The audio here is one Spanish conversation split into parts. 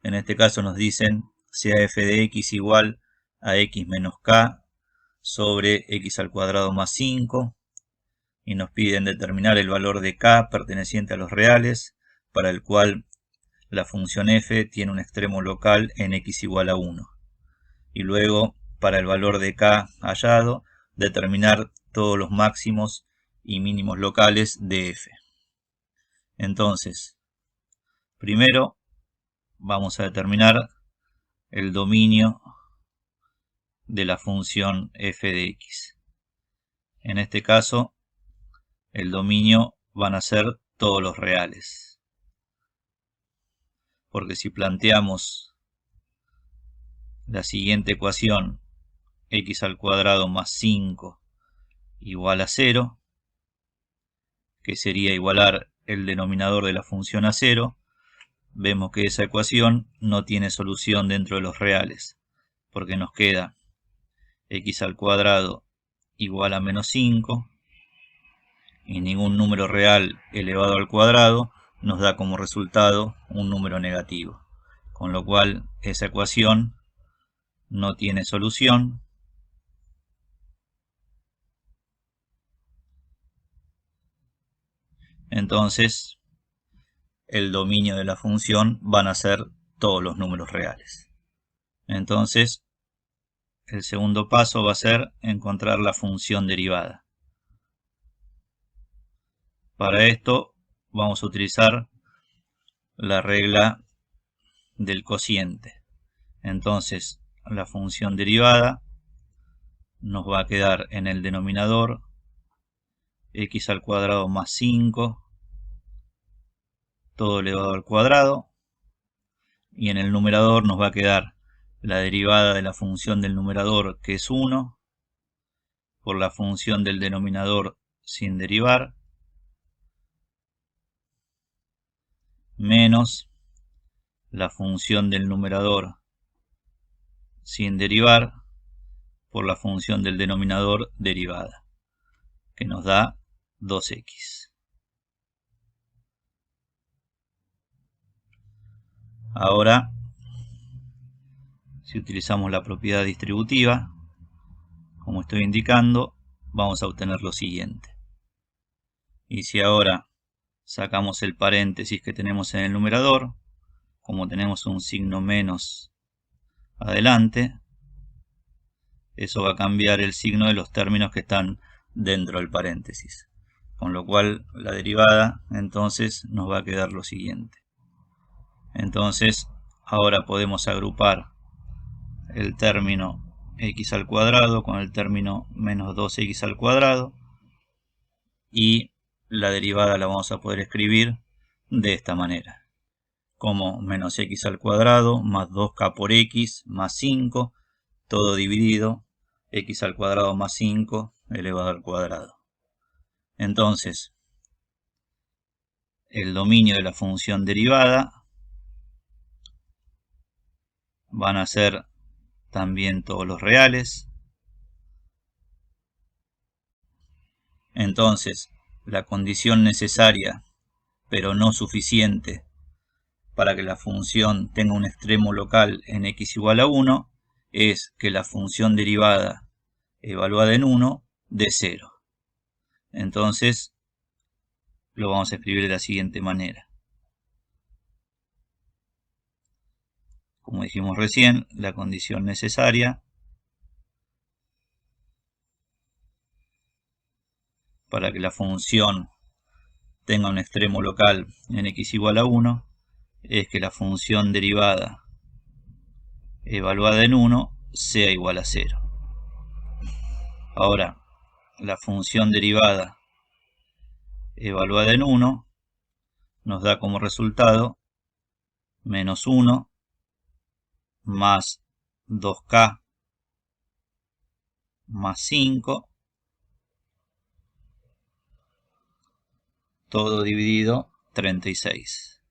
En este caso nos dicen sea f de x igual a x menos k sobre x al cuadrado más 5, y nos piden determinar el valor de k perteneciente a los reales, para el cual la función f tiene un extremo local en x igual a 1. Y luego, para el valor de k hallado, determinar todos los máximos y mínimos locales de f. Entonces, primero vamos a determinar el dominio de la función f de x. En este caso, el dominio van a ser todos los reales. Porque si planteamos la siguiente ecuación, x al cuadrado más 5 igual a 0, que sería igualar el denominador de la función a 0, vemos que esa ecuación no tiene solución dentro de los reales, porque nos queda x al cuadrado igual a menos 5, y ningún número real elevado al cuadrado nos da como resultado un número negativo, con lo cual esa ecuación no tiene solución. Entonces, el dominio de la función van a ser todos los números reales. Entonces, el segundo paso va a ser encontrar la función derivada. Para esto vamos a utilizar la regla del cociente. Entonces, la función derivada nos va a quedar en el denominador x al cuadrado más 5, todo elevado al cuadrado, y en el numerador nos va a quedar la derivada de la función del numerador, que es 1, por la función del denominador sin derivar, menos la función del numerador sin derivar por la función del denominador derivada, que nos da 2x. Ahora, si utilizamos la propiedad distributiva, como estoy indicando, vamos a obtener lo siguiente. Y si ahora sacamos el paréntesis que tenemos en el numerador, como tenemos un signo menos adelante, eso va a cambiar el signo de los términos que están dentro del paréntesis. Con lo cual la derivada entonces nos va a quedar lo siguiente. Entonces ahora podemos agrupar el término x al cuadrado con el término menos 2x al cuadrado, y la derivada la vamos a poder escribir de esta manera, como menos x al cuadrado más 2k por x más 5, todo dividido, x al cuadrado más 5 elevado al cuadrado. Entonces, el dominio de la función derivada van a ser también todos los reales. Entonces, la condición necesaria, pero no suficiente, para que la función tenga un extremo local en x igual a 1, es que la función derivada evaluada en 1 dé 0. Entonces, lo vamos a escribir de la siguiente manera. Como dijimos recién, la condición necesaria para que la función tenga un extremo local en x igual a 1 es que la función derivada evaluada en 1 sea igual a 0. Ahora, la función derivada evaluada en 1 nos da como resultado menos 1 más 2k más 5, todo dividido 36.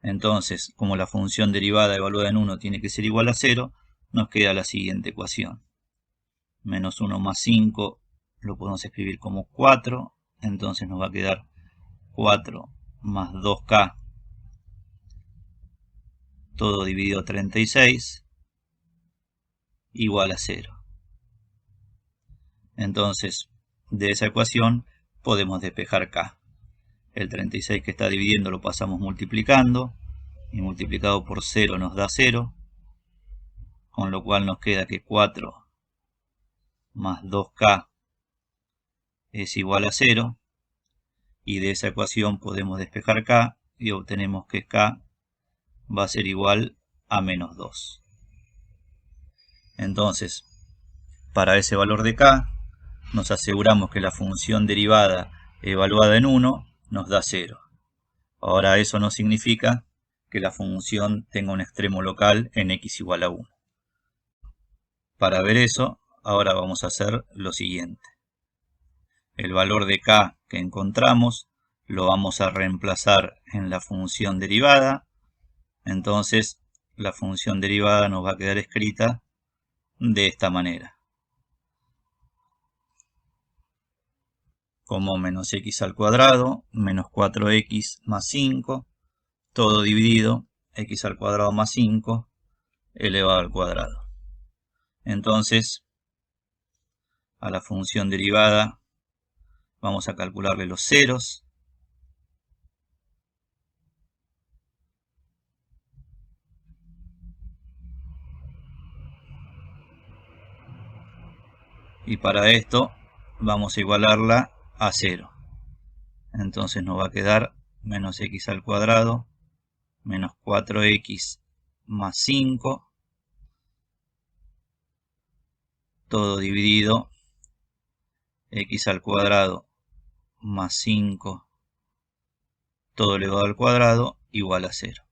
Entonces, como la función derivada evaluada en 1 tiene que ser igual a 0, nos queda la siguiente ecuación. Menos 1 más 5 lo podemos escribir como 4, entonces nos va a quedar 4 más 2k todo dividido 36 igual a 0. Entonces, de esa ecuación podemos despejar k. El 36 que está dividiendo lo pasamos multiplicando, y multiplicado por 0 nos da 0, con lo cual nos queda que 4 más 2k es igual a 0, y de esa ecuación podemos despejar k, y obtenemos que k va a ser igual a menos 2. Entonces, para ese valor de k, nos aseguramos que la función derivada evaluada en 1 nos da 0. Ahora eso no significa que la función tenga un extremo local en x igual a 1. Para ver eso, ahora vamos a hacer lo siguiente. El valor de k que encontramos lo vamos a reemplazar en la función derivada. Entonces, la función derivada nos va a quedar escrita de esta manera. Como menos x al cuadrado, menos 4x más 5, todo dividido, x al cuadrado más 5, elevado al cuadrado. Entonces, a la función derivada vamos a calcularle los ceros. Y para esto vamos a igualarla a 0. Entonces nos va a quedar menos x al cuadrado menos 4x más 5, todo dividido, x al cuadrado más 5, todo elevado al cuadrado, igual a 0.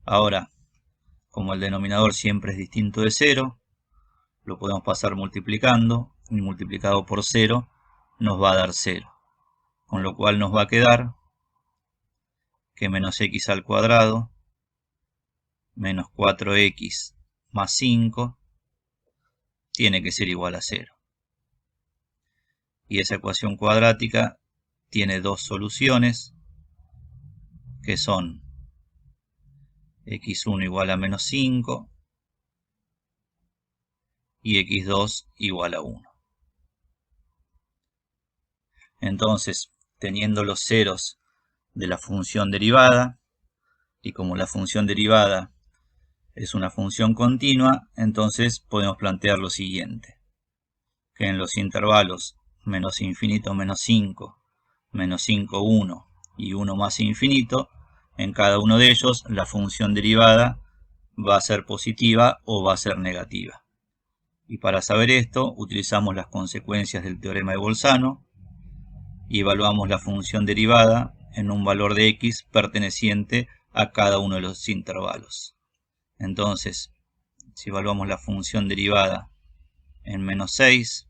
Ahora, como el denominador siempre es distinto de 0, lo podemos pasar multiplicando, y multiplicado por 0 nos va a dar 0. Con lo cual nos va a quedar que menos x al cuadrado menos 4x más 5 tiene que ser igual a 0. Y esa ecuación cuadrática tiene dos soluciones, que son x1 igual a menos 5 y x2 igual a 1. Entonces, teniendo los ceros de la función derivada, y como la función derivada es una función continua, entonces podemos plantear lo siguiente: que en los intervalos menos infinito menos 5, menos 5, 1 y 1 más infinito, en cada uno de ellos la función derivada va a ser positiva o va a ser negativa. Y para saber esto, utilizamos las consecuencias del teorema de Bolzano y evaluamos la función derivada en un valor de x perteneciente a cada uno de los intervalos. Entonces, si evaluamos la función derivada en menos 6,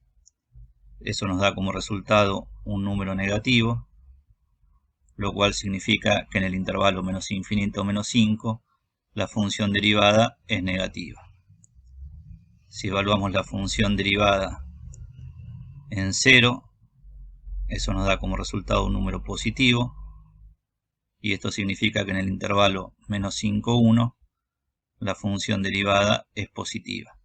eso nos da como resultado un número negativo, lo cual significa que en el intervalo menos infinito menos 5, la función derivada es negativa. Si evaluamos la función derivada en 0, eso nos da como resultado un número positivo, y esto significa que en el intervalo menos 5, 1, la función derivada es positiva.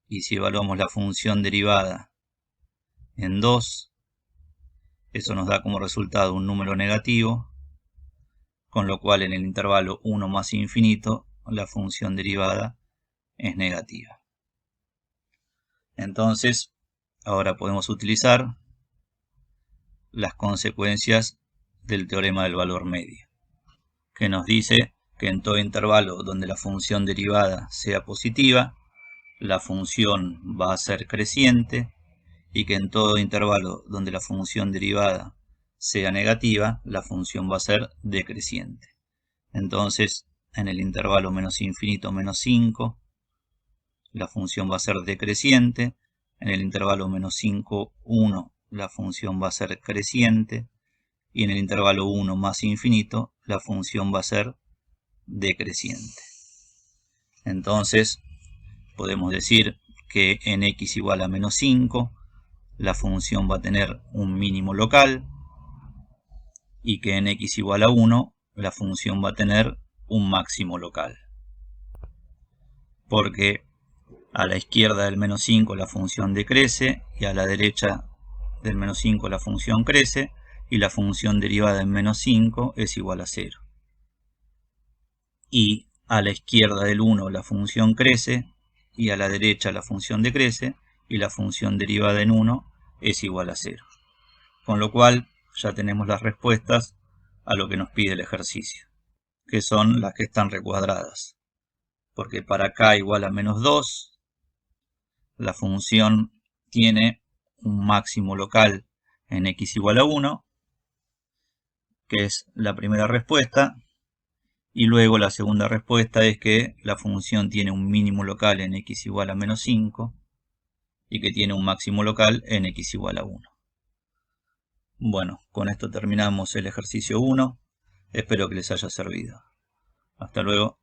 Y si evaluamos la función derivada en 2, eso nos da como resultado un número negativo, con lo cual en el intervalo 1 más infinito, la función derivada es negativa. Entonces, ahora podemos utilizar las consecuencias del teorema del valor medio, que nos dice que en todo intervalo donde la función derivada sea positiva, la función va a ser creciente, y que en todo intervalo donde la función derivada sea negativa, la función va a ser decreciente. Entonces, en el intervalo menos infinito menos 5, la función va a ser decreciente. En el intervalo menos 5, 1, la función va a ser creciente. Y en el intervalo 1 más infinito, la función va a ser decreciente. Entonces, podemos decir que en x igual a menos 5, la función va a tener un mínimo local, y que en x igual a 1, la función va a tener un máximo local. Porque a la izquierda del menos 5 la función decrece y a la derecha del menos 5 la función crece y la función derivada en menos 5 es igual a 0. Y a la izquierda del 1 la función crece y a la derecha la función decrece y la función derivada en 1 es igual a 0. Con lo cual ya tenemos las respuestas a lo que nos pide el ejercicio, que son las que están recuadradas. Porque para k igual a menos 2, la función tiene un máximo local en x igual a 1, que es la primera respuesta. Y luego la segunda respuesta es que la función tiene un mínimo local en x igual a menos 5 y que tiene un máximo local en x igual a 1. Bueno, con esto terminamos el ejercicio 1. Espero que les haya servido. Hasta luego.